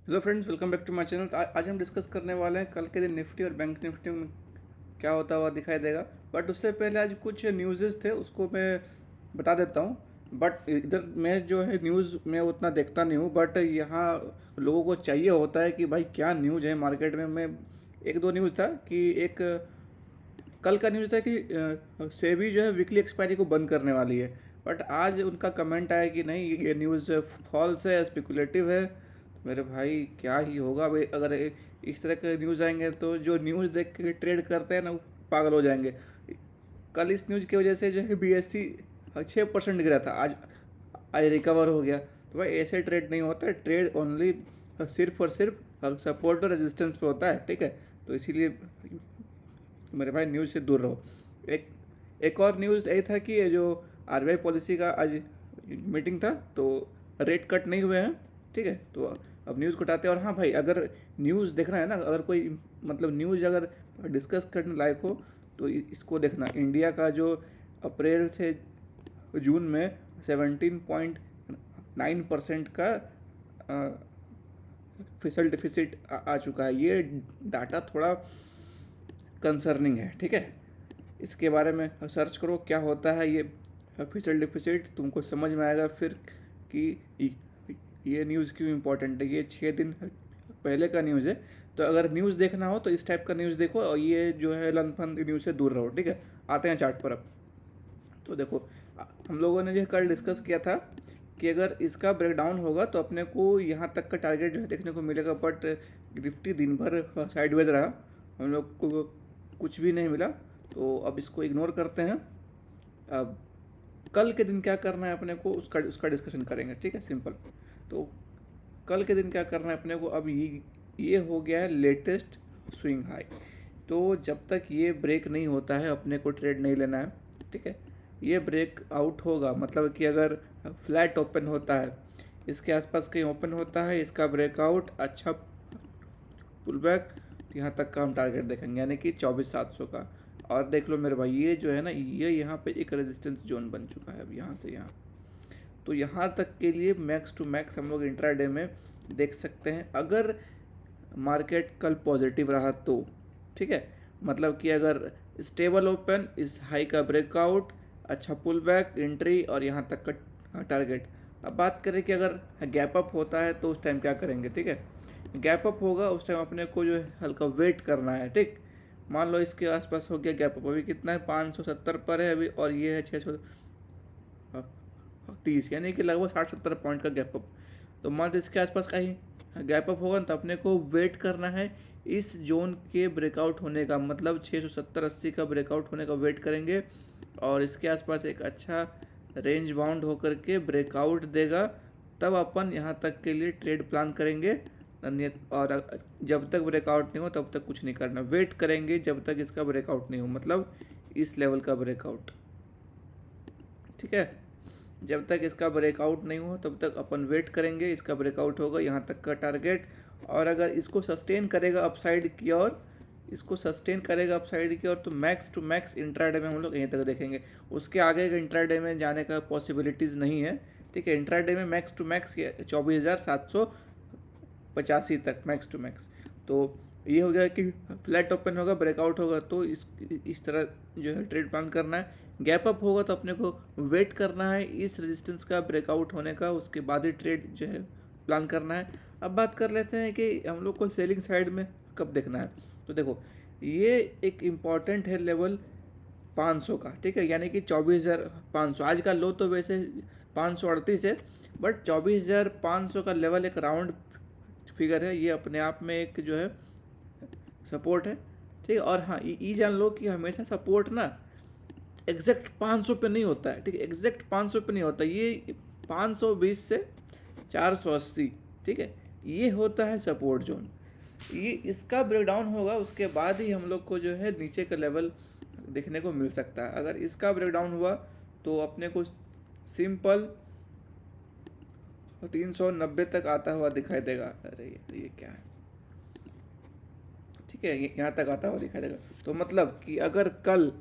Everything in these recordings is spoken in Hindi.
Hello friends, welcome back to my channel. तो आज हम डिस्कस करने वाले हैं कल के दिन निफ्टी और बैंक निफ्टी में क्या होता हुआ दिखाई देगा। बट उससे पहले आज कुछ न्यूज़ेस थे, उसको मैं बता देता हूँ। बट इधर मैं जो है न्यूज़ में उतना देखता नहीं हूँ, बट यहाँ लोगों को चाहिए होता है कि भाई क्या न्यूज़ है मार्केट में। मैं एक दो न्यूज़ था कि एक कल का न्यूज़ था कि सेबी जो है वीकली एक्सपायरी को बंद करने वाली है। बट आज उनका कमेंट आया कि नहीं, ये न्यूज़ फॉल्स है, स्पेकुलेटिव है। तो मेरे भाई क्या ही होगा भाई, अगर इस तरह के न्यूज़ आएंगे तो जो न्यूज़ देख के ट्रेड करते हैं ना, वो पागल हो जाएंगे। कल इस न्यूज़ की वजह से जो है BSE 6% गिरा था, आज आज रिकवर हो गया। तो भाई ऐसे ट्रेड नहीं होता है, ट्रेड ओनली सिर्फ और सिर्फ सपोर्ट और रेजिस्टेंस पे होता है, ठीक है। तो इसीलिए मेरे भाई न्यूज़ से दूर रहो। एक एक और न्यूज़ यही था कि ये जो RBI पॉलिसी का आज मीटिंग था, तो रेट कट नहीं हुए हैं, ठीक है। तो अब न्यूज़ को उठाते हैं। और हाँ भाई, अगर न्यूज़ देखना है ना, अगर कोई मतलब न्यूज़ अगर डिस्कस करने लायक हो तो इसको देखना। इंडिया का जो अप्रैल से जून में 17.9% का फिशल डिफिसिट आ चुका है। ये डाटा थोड़ा कंसर्निंग है, ठीक है। इसके बारे में सर्च करो क्या होता है ये फिशल डिफिसिट, तुमको समझ में आएगा फिर कि ये न्यूज़ क्यों इम्पोर्टेंट है। ये 6 दिन पहले का न्यूज़ है। तो अगर न्यूज़ देखना हो तो इस टाइप का न्यूज़ देखो, और ये जो है लनफन न्यूज़ से दूर रहो, ठीक है। आते हैं चार्ट पर अब। तो देखो, हम लोगों ने जो कल डिस्कस किया था कि अगर इसका ब्रेकडाउन होगा तो अपने को यहाँ तक का टारगेट जो है देखने को मिलेगा। बट निफ्टी दिन भर साइडवेज रहा, हम लोग को कुछ भी नहीं मिला। तो अब इसको इग्नोर करते हैं। अब कल के दिन क्या करना है अपने को, उसका उसका डिस्कशन करेंगे, ठीक है, सिंपल। तो कल के दिन क्या करना है अपने को, अब ये हो गया है लेटेस्ट स्विंग हाई। तो जब तक ये ब्रेक नहीं होता है अपने को ट्रेड नहीं लेना है, ठीक है। ये ब्रेक आउट होगा, मतलब कि अगर फ्लैट ओपन होता है, इसके आसपास कहीं ओपन होता है, इसका ब्रेकआउट अच्छा पुल बैक, तो यहाँ तक का हम टारगेट देखेंगे, यानी कि 24,700 का। और देख लो मेरे भाई, ये जो है ना, ये यहाँ पे एक रेजिस्टेंस जोन बन चुका है अब यहाँ से यहाँ। तो यहाँ तक के लिए मैक्स टू मैक्स हम लोग इंट्राडे में देख सकते हैं, अगर मार्केट कल पॉजिटिव रहा तो, ठीक है। मतलब कि अगर स्टेबल ओपन, इस हाई का ब्रेकआउट, अच्छा पुल बैक, एंट्री और यहाँ तक का टारगेट। अब बात करें कि अगर गैप अप होता है तो उस टाइम क्या करेंगे, ठीक है। गैप अप होगा उस टाइम अपने को जो है हल्का वेट करना है, ठीक। मान लो इसके आसपास हो गया गैप अप, अभी कितना है, 570 पर है अभी, और ये है 630, यानी कि लगभग 60-70 पॉइंट का गैप अप। तो मान लो इसके आसपास का ही गैप अप होगा तो अपने को वेट करना है इस जोन के ब्रेकआउट होने का, मतलब 670-80 का ब्रेकआउट होने का वेट करेंगे। और इसके आसपास एक अच्छा रेंज बाउंड होकर के ब्रेकआउट देगा, तब अपन यहाँ तक के लिए ट्रेड प्लान करेंगे। और जब तक ब्रेकआउट नहीं हो तब तक कुछ नहीं करना, वेट करेंगे जब तक इसका ब्रेकआउट नहीं हो, मतलब इस लेवल का ब्रेकआउट, ठीक है। जब तक इसका ब्रेकआउट नहीं हो तब तक अपन वेट करेंगे, इसका ब्रेकआउट होगा यहाँ तक का टारगेट। और अगर इसको सस्टेन करेगा अपसाइड की ओर, इसको सस्टेन करेगा अपसाइड की ओर, तो मैक्स टू मैक्स इंट्राडे में हम लोग यहीं तक देखेंगे। उसके आगे का इंट्राडे में जाने का पॉसिबिलिटीज़ नहीं है, ठीक है। इंट्राडे में मैक्स टू मैक्स 24,785 तक मैक्स टू मैक्स। तो ये हो गया कि फ्लैट ओपन होगा, ब्रेकआउट होगा तो इस तरह जो है ट्रेड प्लान करना है। गैप अप होगा तो अपने को वेट करना है इस रेजिस्टेंस का ब्रेकआउट होने का, उसके बाद ही ट्रेड जो है प्लान करना है। अब बात कर लेते हैं कि हम लोग को सेलिंग साइड में कब देखना है। तो देखो, ये एक इम्पॉर्टेंट है लेवल 500 का, ठीक है, यानी कि 24,500। आज का लो तो वैसे 538 है, बट 24,500 का लेवल एक राउंड फिगर है, ये अपने आप में एक जो है सपोर्ट है, ठीक है। और हाँ, ये जान लो कि हमेशा सपोर्ट ना एग्जैक्ट 500 पे नहीं होता है, ठीक है। एग्जैक्ट 500 पे नहीं होता, ये 520 से 480, ठीक है, ये होता है सपोर्ट जोन। ये इसका ब्रेकडाउन होगा उसके बाद ही हम लोग को जो है नीचे का लेवल देखने को मिल सकता है। अगर इसका ब्रेकडाउन हुआ तो अपने को सिंपल 390 तक आता हुआ दिखाई देगा। अरे ये क्या है, ठीक है, यहाँ तक आता हुआ दिखाई देगा। तो मतलब कि अगर कल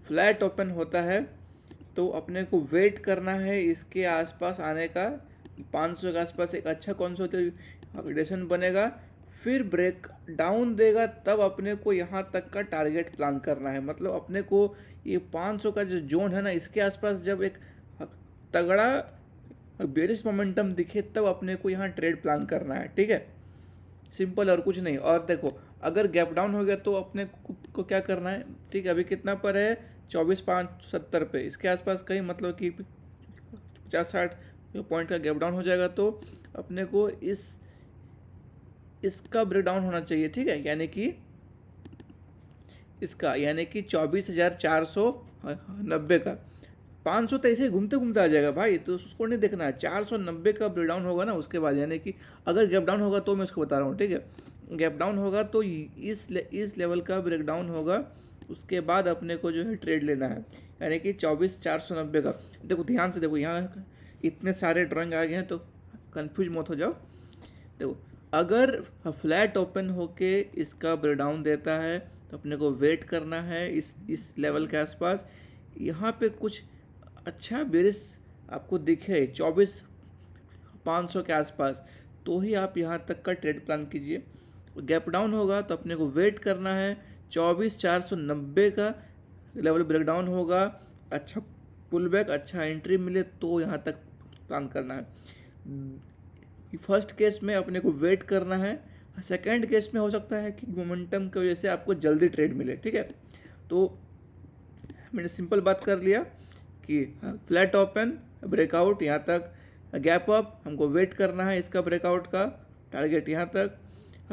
फ्लैट ओपन होता है तो अपने को वेट करना है इसके आसपास आने का, 500 के आसपास एक अच्छा कंसोलिडेशन बनेगा, फिर ब्रेक डाउन देगा, तब अपने को यहाँ तक का टारगेट प्लान करना है। मतलब अपने को ये 500 का जो जोन है ना, इसके आसपास जब एक तगड़ा बेरिश मोमेंटम दिखे तब अपने को यहाँ ट्रेड प्लान करना है, ठीक है। सिंपल और कुछ नहीं। और देखो अगर गैप डाउन हो गया तो अपने को क्या करना है, ठीक है। अभी कितना पर है, 24,570 पे, इसके आसपास कहीं मतलब कि 50-60 पॉइंट का गैप डाउन हो जाएगा तो अपने को इसका ब्रेक डाउन होना चाहिए, ठीक है। यानी कि 24,490 का। 500 तो ऐसे ही घूमते घूमते आ जाएगा भाई, तो उसको नहीं देखना है। 490 का ब्रेक डाउन होगा ना, उसके बाद यानी कि अगर गैप डाउन होगा तो मैं उसको बता रहा हूँ, ठीक है। गैप डाउन होगा तो इस लेवल का ब्रेक डाउन होगा, उसके बाद अपने को जो है ट्रेड लेना है, यानी कि 24,490 का। देखो ध्यान से देखो, यहाँ इतने सारे ड्राइंग आ गए हैं तो कंफ्यूज मत हो जाओ। देखो अगर फ्लैट ओपन होके इसका ब्रेक डाउन देता है तो अपने को वेट करना है इस लेवल के आसपास। यहाँ पे कुछ अच्छा बेरिस आपको दिखे 24,500 के आसपास, तो ही आप यहाँ तक का ट्रेड प्लान कीजिए। गैप डाउन होगा तो अपने को वेट करना है, 24,490 का लेवल ब्रेक डाउन होगा, अच्छा पुल बैक, अच्छा एंट्री मिले तो यहाँ तक प्लान करना है। फर्स्ट केस में अपने को वेट करना है, सेकंड केस में हो सकता है कि मोमेंटम की वजह से आपको जल्दी ट्रेड मिले, ठीक है। तो मैंने सिंपल बात कर लिया कि फ्लैट ओपन, ब्रेकआउट यहाँ तक, गैप अप हमको वेट करना है इसका ब्रेकआउट का, टारगेट यहाँ तक,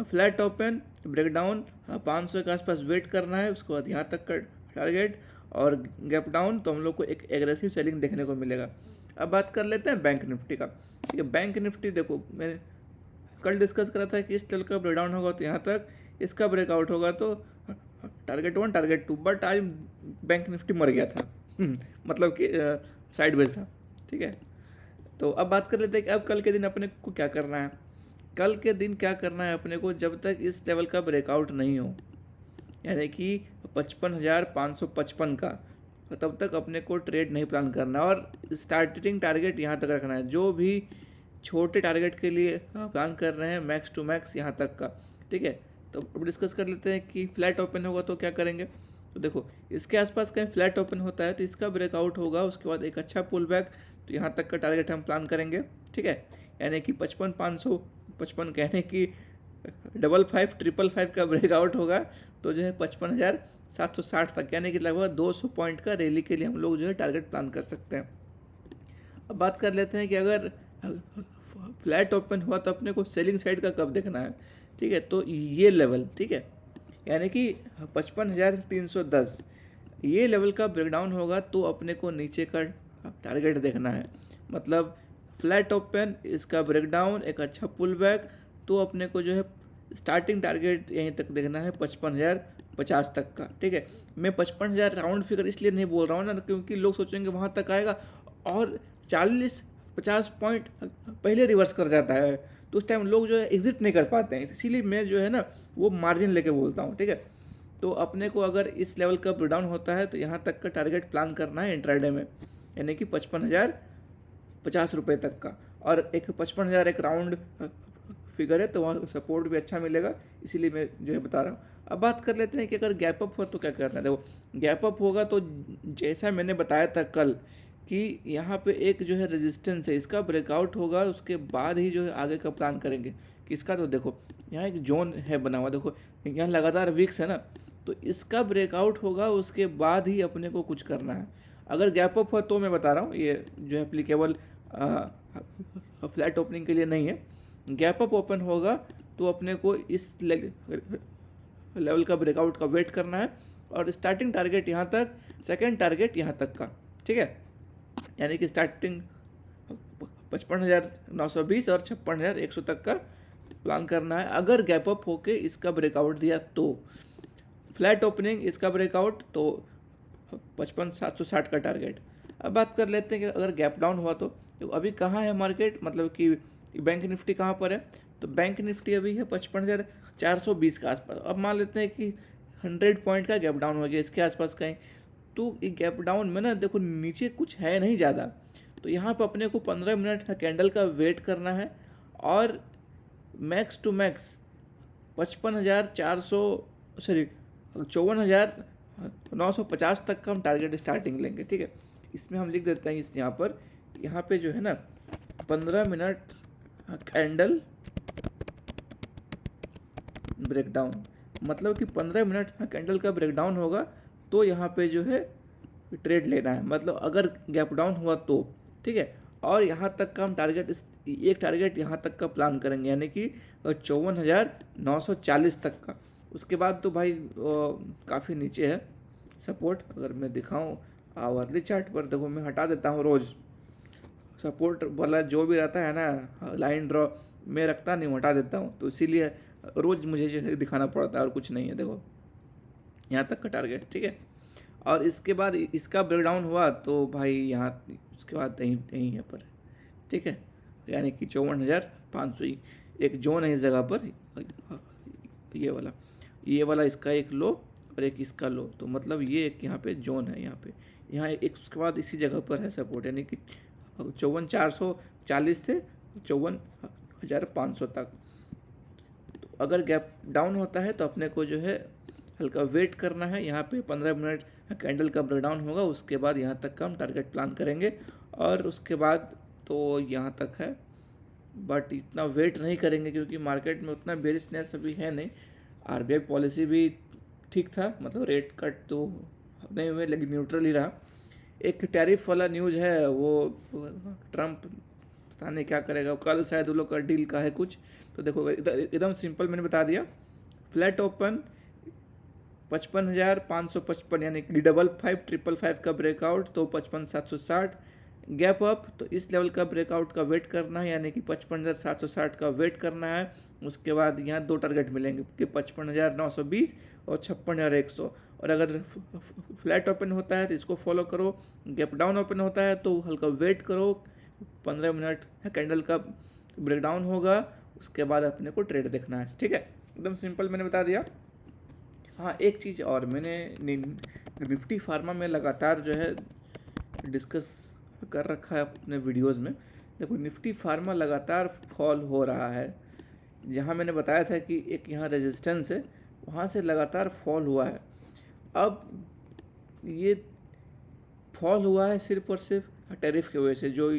फ्लैट ओपन ब्रेक डाउन 500 के आसपास वेट करना है, उसके बाद यहाँ तक का टारगेट, और गैप डाउन तो हम लोग को एक एग्रेसिव सेलिंग देखने को मिलेगा। अब बात कर लेते हैं बैंक निफ्टी का, ठीक है। बैंक निफ्टी देखो मैंने कल डिस्कस करा था कि इस लेवल का ब्रेक डाउन होगा तो यहाँ तक, इसका ब्रेकआउट होगा तो टारगेट 1 टारगेट 2, बट आज बैंक निफ्टी मर गया था मतलब कि साइडवेज था, ठीक है। तो अब बात कर लेते हैं कि अब कल के दिन अपने को क्या करना है। कल के दिन क्या करना है अपने को, जब तक इस लेवल का ब्रेकआउट नहीं हो, यानी कि 55,555 का, तब तक अपने को ट्रेड नहीं प्लान करना, और स्टार्टिंग टारगेट यहाँ तक रखना है। जो भी छोटे टारगेट के लिए प्लान कर रहे हैं, मैक्स टू मैक्स यहाँ तक का, ठीक है। तो अब डिस्कस कर लेते हैं कि फ्लैट ओपन होगा तो क्या करेंगे। तो देखो इसके आसपास कहीं फ्लैट ओपन होता है तो इसका ब्रेकआउट होगा, उसके बाद एक अच्छा पुल बैक, तो यहाँ तक का टारगेट हम प्लान करेंगे, ठीक है। यानी कि 55,555 कहने की 55,555 का ब्रेकआउट होगा तो जो है 55,760 तक, यानी कि लगभग 200 पॉइंट का रैली के लिए हम लोग जो है टारगेट प्लान कर सकते हैं। अब बात कर लेते हैं कि अगर फ्लैट ओपन हुआ तो अपने को सेलिंग साइड का कब देखना है, ठीक है। तो ये लेवल, ठीक है, यानी कि 55,310, ये लेवल का ब्रेकडाउन होगा तो अपने को नीचे का टारगेट देखना है। मतलब फ्लैट ओपन, इसका ब्रेकडाउन, एक अच्छा पुल बैक, तो अपने को जो है स्टार्टिंग टारगेट यहीं तक देखना है 55,050 तक का, ठीक है। मैं 55,000 राउंड फिगर इसलिए नहीं बोल रहा हूँ ना, क्योंकि लोग सोचेंगे वहाँ तक आएगा और 40-50 पॉइंट पहले रिवर्स कर जाता है, तो उस टाइम लोग जो है एग्जिट नहीं कर पाते हैं। इसीलिए मैं जो है ना वो मार्जिन लेके बोलता हूँ, ठीक है। तो अपने को अगर इस लेवल का ब्रेकडाउन होता है तो यहाँ तक का टारगेट प्लान करना है इंट्राडे में, यानी कि 55,050 रुपये तक का, और एक 55,000 एक राउंड फिगर है तो वहाँ सपोर्ट भी अच्छा मिलेगा, इसीलिए मैं जो है बता रहा हूँ। अब बात कर लेते हैं कि अगर गैप अप हो तो क्या करना है। देखो गैप अप होगा तो जैसा मैंने बताया था कल कि यहाँ पे एक जो है रेजिस्टेंस है, इसका ब्रेकआउट होगा, उसके बाद ही जो है आगे का प्लान करेंगे कि इसका। तो देखो यहाँ एक जोन है बना हुआ, देखो यहाँ लगातार वीक्स है ना, तो इसका ब्रेकआउट होगा, उसके बाद ही अपने को कुछ करना है। अगर गैप अप हो तो मैं बता रहा हूँ ये जो है एप्लीकेबल फ्लैट ओपनिंग के लिए नहीं है। गैप अप ओपन होगा तो अपने को इस लेवल का ब्रेकआउट का वेट करना है, और स्टार्टिंग टारगेट यहाँ तक, सेकंड टारगेट यहाँ तक का, ठीक है। यानी कि स्टार्टिंग 55,920 और 56,100 तक का प्लान करना है। अगर गैप अप होके इसका ब्रेकआउट दिया तो फ्लैट ओपनिंग, इसका ब्रेकआउट तो 55,760 का टारगेट। अब बात कर लेते हैं कि अगर गैप डाउन हुआ तो अभी कहाँ है मार्केट, मतलब कि बैंक निफ्टी कहाँ पर है। तो बैंक निफ्टी अभी है 55,420 के आसपास। अब मान लेते हैं कि 100 पॉइंट का गैप डाउन हो गया इसके आसपास कहीं, तो ये गैप डाउन में ना देखो नीचे कुछ है नहीं ज़्यादा, तो यहाँ पर अपने को 15 मिनट का कैंडल का वेट करना है और मैक्स टू मैक्स 55,400 सॉरी 54,950 तक का हम टारगेट स्टार्टिंग लेंगे, ठीक है। इसमें हम लिख देते हैं इस यहाँ पे जो है ना 15 मिनट कैंडल ब्रेकडाउन, मतलब कि 15 मिनट कैंडल का ब्रेकडाउन होगा तो यहाँ पे जो है ट्रेड लेना है, मतलब अगर गैप डाउन हुआ तो, ठीक है। और यहाँ तक का हम एक टारगेट यहाँ तक का प्लान करेंगे, यानी कि 54,940 तक का। उसके बाद तो भाई काफ़ी नीचे है सपोर्ट। अगर मैं दिखाऊं आवरली चार्ट पर, देखो मैं हटा देता हूँ रोज़ सपोर्ट वाला जो भी रहता है ना लाइन ड्रॉ, मैं रखता नहीं, हटा देता हूँ, तो इसीलिए रोज़ मुझे जो है दिखाना पड़ता है और कुछ नहीं है। देखो यहाँ तक का टारगेट, ठीक है। और इसके बाद इसका ब्रेकडाउन हुआ तो भाई यहाँ उसके बाद यहीं है पर, ठीक है, यानी कि 54,500 एक जोन है इस जगह पर, ये वाला इसका एक लो और एक इसका लो, तो मतलब ये एक यहाँ पे जोन है, यहाँ एक उसके बाद इसी जगह पर है सपोर्ट, यानी कि 54,440 से 54,500 तक। तो अगर गैप डाउन होता है तो अपने को जो है हल्का वेट करना है, यहाँ पे 15 मिनट कैंडल का ब्रेकडाउन होगा, उसके बाद यहाँ तक का हम टारगेट प्लान करेंगे और उसके बाद तो यहाँ तक है। बट इतना वेट नहीं करेंगे क्योंकि मार्केट में उतना बेरिशनेस अभी है नहीं। आरबीआई पॉलिसी भी ठीक था, मतलब रेट कट तो नहीं हुए लेकिन न्यूट्रल ही रहा। एक टैरिफ वाला न्यूज़ है, वो ट्रम्प पता नहीं क्या करेगा, कल शायद वो लोग का डील का है कुछ। तो देखो एकदम सिंपल मैंने बता दिया, फ्लैट ओपन 55,555 यानी कि 55,555 का ब्रेकआउट तो 55,760, गैप अप तो इस लेवल का ब्रेकआउट का वेट करना है, यानी कि 55,760 का वेट करना है। उसके बाद यहाँ दो टारगेट मिलेंगे कि 55,920 और 56,100। और अगर फ्लैट ओपन होता है तो इसको फॉलो करो, गैप डाउन ओपन होता है तो हल्का वेट करो, 15 मिनट कैंडल का ब्रेकडाउन होगा, उसके बाद अपने को ट्रेड देखना है, ठीक है। एकदम सिंपल मैंने बता दिया। हाँ एक चीज़ और, मैंने निफ्टी फार्मा में लगातार जो है डिस्कस कर रखा है अपने वीडियोस में। देखो निफ्टी फार्मा लगातार फॉल हो रहा है, जहाँ मैंने बताया था कि एक यहाँ रेजिस्टेंस है, वहाँ से लगातार फॉल हुआ है। अब ये फॉल हुआ है सिर्फ और सिर्फ टैरिफ की वजह से, जो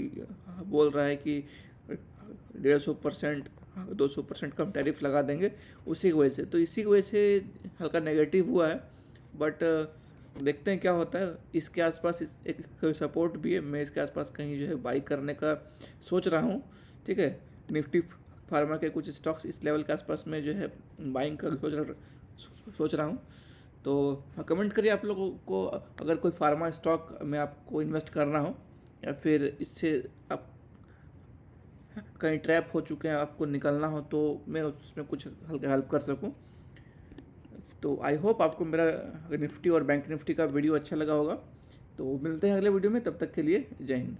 बोल रहा है कि 150% 200% कम टैरिफ लगा देंगे, उसी की वजह से, तो इसी की वजह से हल्का नेगेटिव हुआ है। बट देखते हैं क्या होता है। इसके आसपास एक सपोर्ट भी है, मैं इसके आसपास कहीं जो है बाई करने का सोच रहा हूँ, ठीक है। निफ्टी फार्मा के कुछ स्टॉक्स इस लेवल के आसपास में जो है बाइंग का सोच रहा हूँ। तो कमेंट करिए आप लोगों को, अगर कोई फार्मा स्टॉक में आपको इन्वेस्ट करना हो या फिर इससे आप कहीं ट्रैप हो चुके हैं, आपको निकलना हो, तो मैं उसमें कुछ हल्का हेल्प कर सकूं। तो आई होप आपको मेरा निफ्टी और बैंक निफ्टी का वीडियो अच्छा लगा होगा। तो मिलते हैं अगले वीडियो में, तब तक के लिए जय हिंद।